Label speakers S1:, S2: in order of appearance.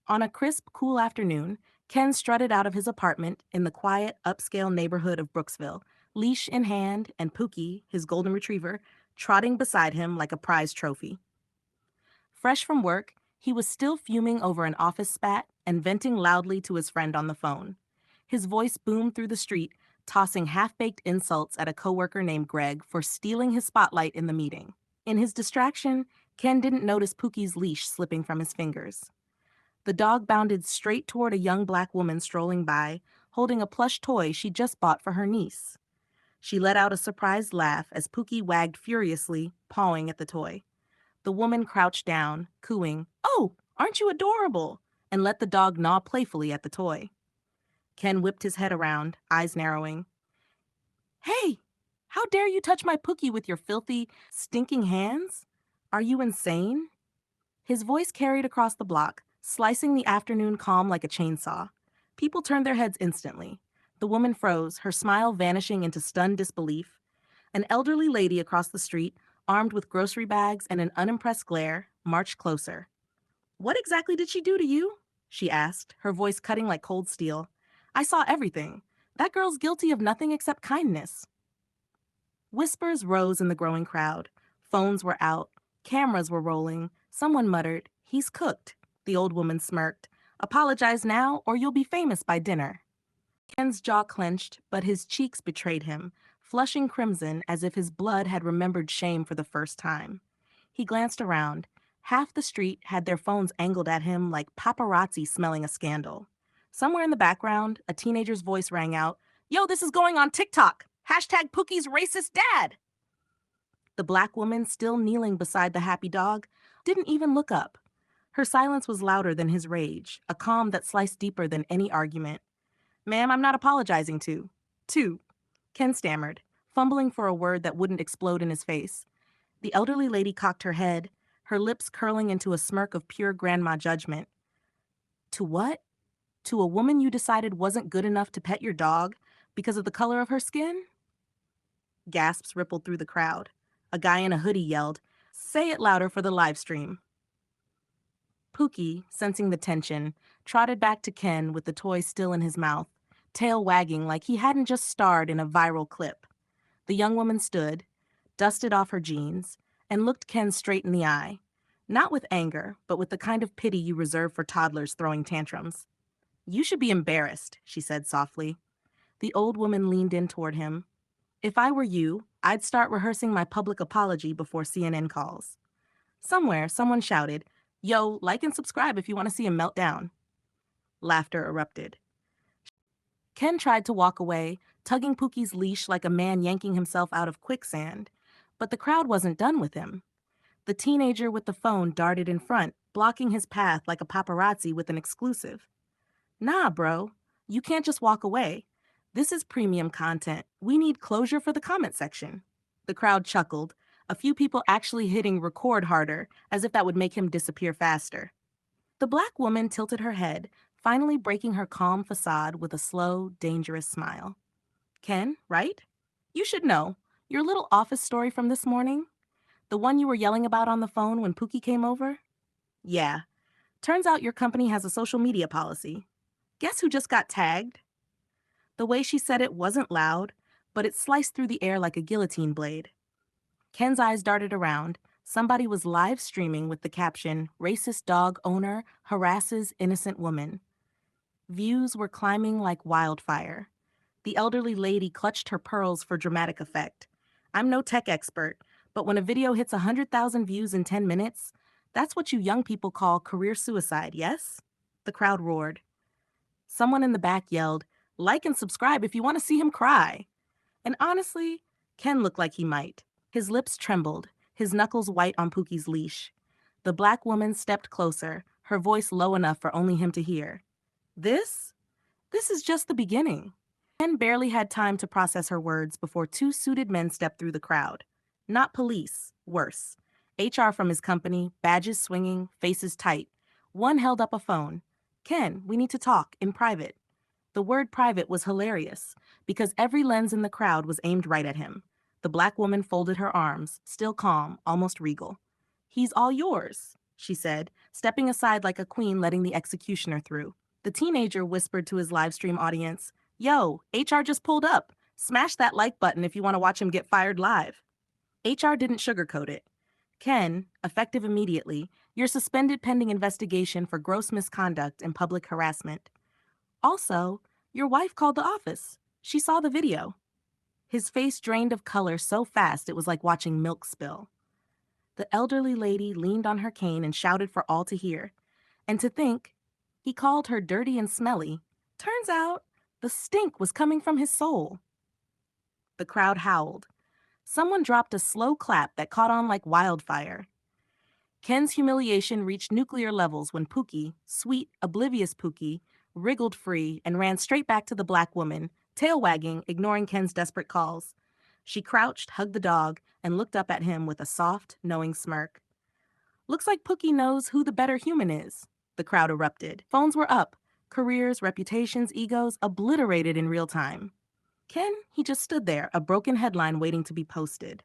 S1: On a crisp, cool afternoon, Ken strutted out of his apartment in the quiet, upscale neighborhood of Brooksville, leash in hand, and Pookie, his golden retriever, trotting beside him like a prize trophy. Fresh from work, he was still fuming over an office spat and venting loudly to his friend on the phone. His voice boomed through the street, tossing half-baked insults at a coworker named Greg for stealing his spotlight in the meeting. In his distraction, Ken didn't notice Pookie's leash slipping from his fingers. The dog bounded straight toward a young black woman strolling by, holding a plush toy she just bought for her niece. She let out a surprised laugh as Pookie wagged furiously, pawing at the toy. The woman crouched down, cooing, "Oh, aren't you adorable?" and let the dog gnaw playfully at the toy. Ken whipped his head around, eyes narrowing. "Hey, how dare you touch my Pookie with your filthy, stinking hands? Are you insane?" His voice carried across the block, slicing the afternoon calm like a chainsaw. People turned their heads instantly. The woman froze, her smile vanishing into stunned disbelief. An elderly lady across the street, armed with grocery bags and an unimpressed glare, marched closer. "What exactly did she do to you?" she asked, her voice cutting like cold steel. "I saw everything. That girl's guilty of nothing except kindness." Whispers rose in the growing crowd. Phones were out. Cameras were rolling. Someone muttered, "He's cooked." The old woman smirked. "Apologize now, or you'll be famous by dinner." Ken's jaw clenched, but his cheeks betrayed him, flushing crimson as if his blood had remembered shame for the first time. He glanced around. Half the street had their phones angled at him like paparazzi smelling a scandal. Somewhere in the background, a teenager's voice rang out, "Yo, this is going on TikTok! Hashtag Pookie's racist dad!" The black woman, still kneeling beside the happy dog, didn't even look up. Her silence was louder than his rage, a calm that sliced deeper than any argument. "Ma'am, I'm not apologizing to," Ken stammered, fumbling for a word that wouldn't explode in his face. The elderly lady cocked her head, her lips curling into a smirk of pure grandma judgment. "To what? To a woman you decided wasn't good enough to pet your dog because of the color of her skin?" Gasps rippled through the crowd. A guy in a hoodie yelled, "Say it louder for the live stream." Pookie, sensing the tension, trotted back to Ken with the toy still in his mouth, tail wagging like he hadn't just starred in a viral clip. The young woman stood, dusted off her jeans, and looked Ken straight in the eye. Not with anger, but with the kind of pity you reserve for toddlers throwing tantrums. "You should be embarrassed," she said softly. The old woman leaned in toward him. "If I were you, I'd start rehearsing my public apology before CNN calls." Somewhere, someone shouted, "Yo, like and subscribe if you want to see him melt down." Laughter erupted. Ken tried to walk away, tugging Pookie's leash like a man yanking himself out of quicksand. But the crowd wasn't done with him. The teenager with the phone darted in front, blocking his path like a paparazzi with an exclusive. "Nah, bro. You can't just walk away. This is premium content. We need closure for the comment section." The crowd chuckled, a few people actually hitting record harder, as if that would make him disappear faster. The black woman tilted her head, finally breaking her calm facade with a slow, dangerous smile. "Ken, right? You should know. Your little office story from this morning? The one you were yelling about on the phone when Pookie came over? Yeah. Turns out your company has a social media policy. Guess who just got tagged?" The way she said it wasn't loud, but it sliced through the air like a guillotine blade. Ken's eyes darted around. Somebody was live streaming with the caption, "Racist dog owner harasses innocent woman." Views were climbing like wildfire. The elderly lady clutched her pearls for dramatic effect. "I'm no tech expert, but when a video hits 100,000 views in 10 minutes, that's what you young people call career suicide, yes?" The crowd roared. Someone in the back yelled, "Like and subscribe if you want to see him cry." And honestly, Ken looked like he might. His lips trembled, his knuckles white on Pookie's leash. The black woman stepped closer, her voice low enough for only him to hear. This? This is just the beginning." Ken barely had time to process her words before two suited men stepped through the crowd. Not police, worse. HR from his company, badges swinging, faces tight. One held up a phone. "Ken, we need to talk, in private." The word private was hilarious, because every lens in the crowd was aimed right at him. The black woman folded her arms, still calm, almost regal. "He's all yours." she said, stepping aside like a queen letting the executioner through. The teenager whispered to his live stream audience, "Yo, HR just pulled up. Smash that like button if you want to watch him get fired live." HR didn't sugarcoat it. "Ken, effective immediately, you're suspended pending investigation for gross misconduct and public harassment. Also, your wife called the office. She saw the video." His face drained of color so fast it was like watching milk spill. The elderly lady leaned on her cane and shouted for all to hear. And to think, he called her dirty and smelly. Turns out, the stink was coming from his soul. The crowd howled. Someone dropped a slow clap that caught on like wildfire. Ken's humiliation reached nuclear levels when Pookie, sweet, oblivious Pookie, wriggled free and ran straight back to the black woman, tail wagging, ignoring Ken's desperate calls. She crouched, hugged the dog, and looked up at him with a soft, knowing smirk. "Looks like Pookie knows who the better human is," the crowd erupted. Phones were up, careers, reputations, egos obliterated in real time. Ken, he just stood there, a broken headline waiting to be posted.